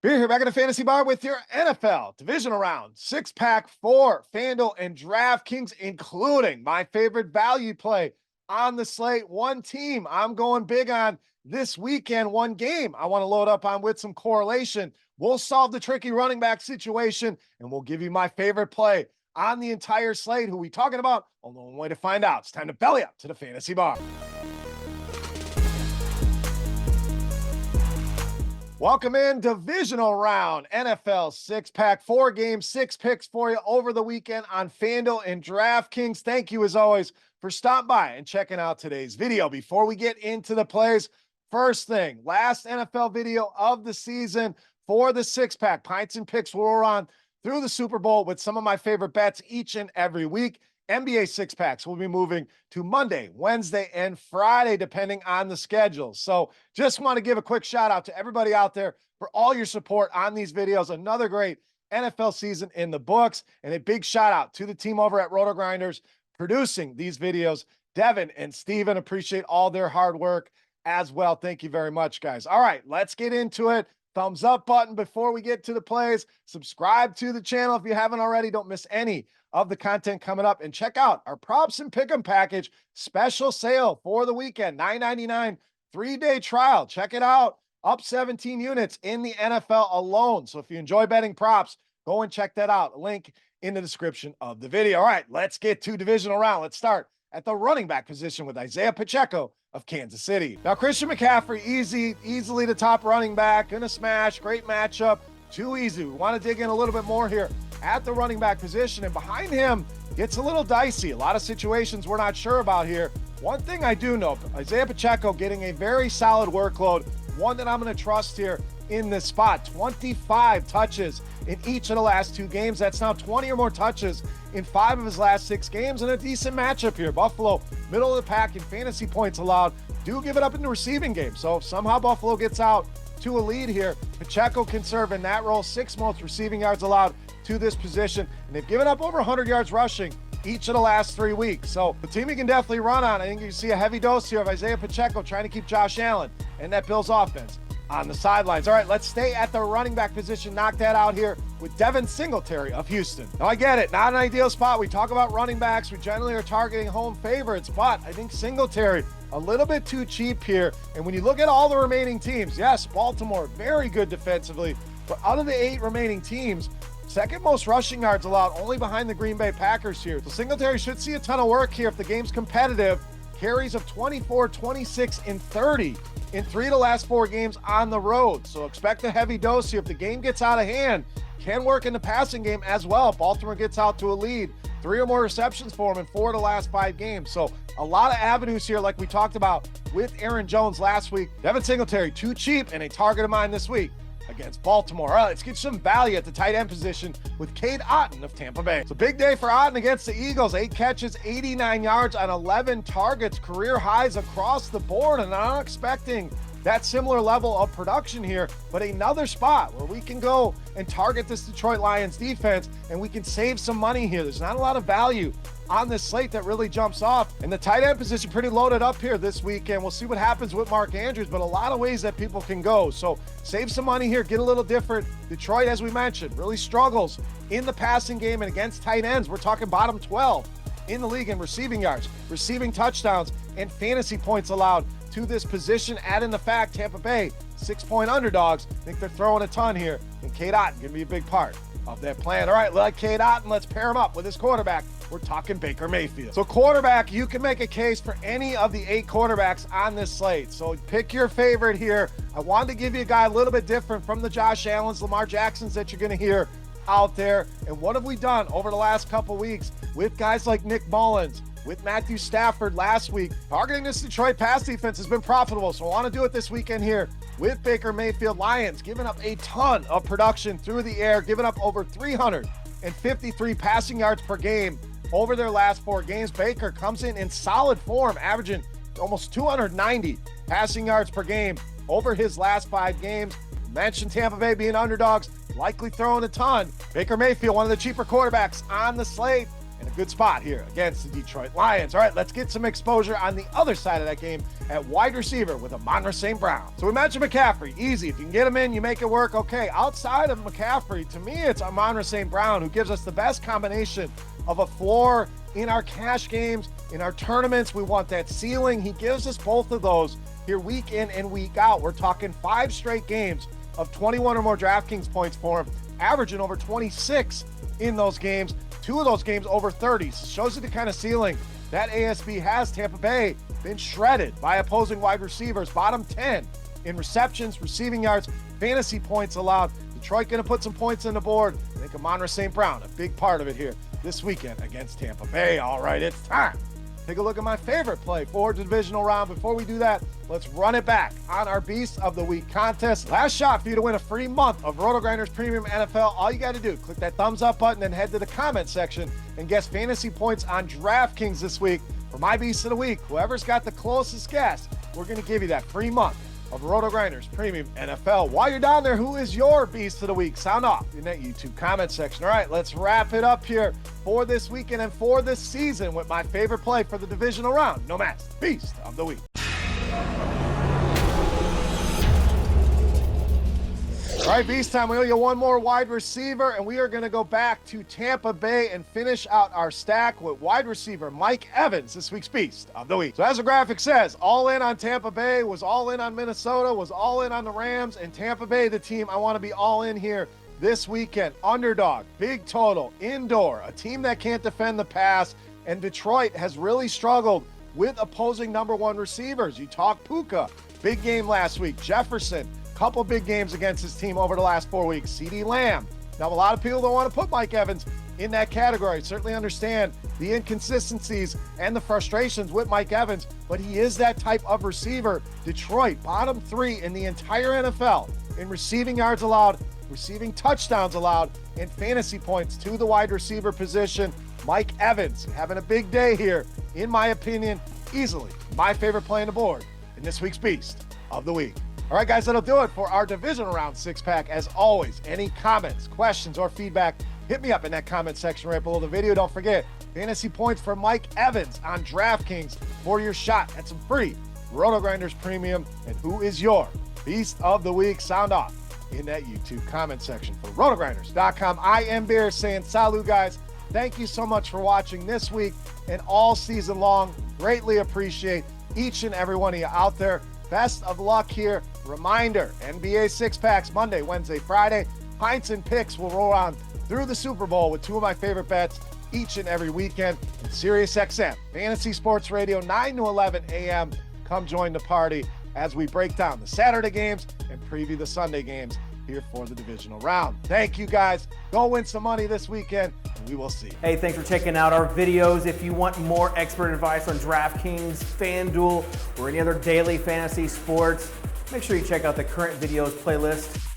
Beer here back at the Fantasy Bar with your NFL Divisional Round 6-pack for FanDuel and DraftKings, including my favorite value play on the slate. One team I'm going big on this weekend, one game I want to load up on with some correlation. We'll solve the tricky running back situation, and we'll give you my favorite play on the entire slate. Who we talking about? Only one way to find out. It's time to belly up to the Fantasy Bar. Welcome in, Divisional Round, NFL 6-pack, 4 games, 6 picks for you over the weekend on FanDuel and DraftKings. Thank you, as always, for stopping by and checking out today's video. Before we get into the plays, first thing, last NFL video of the season for the 6-pack. Pints and picks will run through the Super Bowl with some of my favorite bets each and every week. NBA 6-packs will be moving to Monday, Wednesday, and Friday, depending on the schedule. So just want to give a quick shout out to everybody out there for all your support on these videos. Another great NFL season in the books, and a big shout out to the team over at RotoGrinders producing these videos. Devin and Steven, appreciate all their hard work as well. Thank you very much, guys. All right, let's get into it. Thumbs up button before we get to the plays. Subscribe to the channel if you haven't already. Don't miss any of the content coming up, and check out our props and pick'em package special sale for the weekend. $9.99 3-day trial. Check it out. Up 17 units in the NFL alone. So if you enjoy betting props, go and check that out. Link in the description of the video. All right, let's get to Divisional Round. Let's start at the running back position with Isaiah Pacheco of Kansas City. Now, Christian McCaffrey, easily the top running back. Gonna smash. Great matchup. Too easy. We want to dig in a little bit more here at the running back position, and behind him gets a little dicey. A lot of situations we're not sure about here. One thing I do know, Isaiah Pacheco getting a very solid workload, one that I'm going to trust here in this spot. 25 touches in each of the last 2 games. That's now 20 or more touches in 5 of his last 6 games, and a decent matchup here. Buffalo, middle of the pack in fantasy points allowed, do give it up in the receiving game. So if somehow Buffalo gets out to a lead here, Pacheco can serve in that role. 6th most receiving yards allowed to this position, and they've given up over 100 yards rushing each of the last 3 weeks. So the team you can definitely run on. I think you see a heavy dose here of Isaiah Pacheco trying to keep Josh Allen and that Bills offense on the sidelines. All right, let's stay at the running back position. Knock that out here with Devin Singletary of Houston. Now, I get it, not an ideal spot. We talk about running backs. We generally are targeting home favorites, but I think Singletary a little bit too cheap here. And when you look at all the remaining teams, yes, Baltimore, very good defensively, but out of the 8 remaining teams, 2nd most rushing yards allowed, only behind the Green Bay Packers here. So Singletary should see a ton of work here if the game's competitive. Carries of 24, 26, and 30 in 3 of the last 4 games on the road. So expect a heavy dose here. If the game gets out of hand, can work in the passing game as well. Baltimore gets out to a lead. 3 or more receptions for him in 4 of the last 5 games. So a lot of avenues here like we talked about with Aaron Jones last week. Devin Singletary, too cheap, and a target of mine this week against Baltimore. All right, let's get some value at the tight end position with Keke Coutee of Tampa Bay. It's a big day for Coutee against the Eagles. 8 catches, 89 yards on 11 targets, career highs across the board, and I'm not expecting that similar level of production here, but another spot where we can go and target this Detroit Lions defense, and we can save some money here. There's not a lot of value on this slate that really jumps off, and the tight end position pretty loaded up here this weekend. We'll see what happens with Mark Andrews, but a lot of ways that people can go. So save some money here, get a little different. Detroit, as we mentioned, really struggles in the passing game, and against tight ends, we're talking bottom 12 in the league in receiving yards, receiving touchdowns, and fantasy points allowed to this position. Add in the fact Tampa Bay 6-point underdogs. I think they're throwing a ton here, and Keke Coutee gonna be a big part of that plan. All right, like Keke Coutee, let's pair him up with his quarterback. We're talking Baker Mayfield. So quarterback, you can make a case for any of the 8 quarterbacks on this slate. So pick your favorite here. I wanted to give you a guy a little bit different from the Josh Allens, Lamar Jacksons that you're gonna hear out there. And what have we done over the last couple weeks with guys like Nick Mullins, with Matthew Stafford last week? Targeting this Detroit pass defense has been profitable, so I want to do it this weekend here with Baker Mayfield. Lions giving up a ton of production through the air, giving up over 353 passing yards per game over their last 4 games. Baker comes in solid form, averaging almost 290 passing yards per game over his last 5 games. Mentioned Tampa Bay being underdogs, likely throwing a ton. Baker Mayfield, one of the cheaper quarterbacks on the slate. in a good spot here against the Detroit Lions. All right, let's get some exposure on the other side of that game at wide receiver with Amon-Ra St. Brown. So we mentioned McCaffrey, easy. If you can get him in, you make it work. Okay, outside of McCaffrey, to me, it's Amon-Ra St. Brown who gives us the best combination of a floor in our cash games, in our tournaments. We want that ceiling. He gives us both of those here week in and week out. We're talking 5 straight games of 21 or more DraftKings points for him, averaging over 26 in those games. 2 of those games over 30. So shows you the kind of ceiling that ASB has. Tampa Bay been shredded by opposing wide receivers, bottom 10 in receptions, receiving yards, fantasy points allowed. Detroit going to put some points on the board. I think Amon-Ra St. Brown, a big part of it here this weekend against Tampa Bay. All right, it's time. Take a look at my favorite play for the divisional round. Before we do that, let's run it back on our Beast of the Week contest. Last shot for you to win a free month of RotoGrinders Premium NFL. All you got to do, click that thumbs up button and head to the comment section and guess fantasy points on DraftKings this week. For my Beast of the Week, whoever's got the closest guess, we're going to give you that free month of RotoGrinders Premium NFL. While you're down there, who is your Beast of the Week? Sound off in that YouTube comment section. All right, let's wrap it up here for this weekend and for this season with my favorite play for the divisional round. No match, Beast of the Week. All right, Beast time. We owe you one more wide receiver, and we are going to go back to Tampa Bay and finish out our stack with wide receiver Mike Evans, this week's Beast of the Week. So as the graphic says, all in on Tampa Bay, was all in on Minnesota, was all in on the Rams, and Tampa Bay, the team I want to be all in here this weekend. Underdog, big total, indoor, a team that can't defend the pass, and Detroit has really struggled with opposing number 1 receivers. You talk Puka, big game last week, Jefferson, couple big games against his team over the last 4 weeks. CeeDee Lamb. Now, a lot of people don't want to put Mike Evans in that category. Certainly understand the inconsistencies and the frustrations with Mike Evans, but he is that type of receiver. Detroit, bottom 3 in the entire NFL in receiving yards allowed, receiving touchdowns allowed, and fantasy points to the wide receiver position. Mike Evans having a big day here, in my opinion, easily my favorite play on the board in this week's Beast of the Week. All right, guys, that'll do it for our divisional round 6-pack. As always, any comments, questions, or feedback, hit me up in that comment section right below the video. Don't forget, fantasy points for Mike Evans on DraftKings for your shot at some free RotoGrinders Premium. And who is your Beast of the Week? Sound off in that YouTube comment section. For RotoGrinders.com, I am Beer saying salut, guys. Thank you so much for watching this week and all season long. Greatly appreciate each and every one of you out there. Best of luck here. Reminder, NBA 6-packs Monday, Wednesday, Friday. Pints and picks will roll on through the Super Bowl with 2 of my favorite bets each and every weekend. And SiriusXM, Fantasy Sports Radio, 9 to 11 a.m. Come join the party as we break down the Saturday games and preview the Sunday games here for the divisional round. Thank you, guys. Go win some money this weekend, and we will see you. Hey, thanks for checking out our videos. If you want more expert advice on DraftKings, FanDuel, or any other daily fantasy sports, make sure you check out the current videos playlist.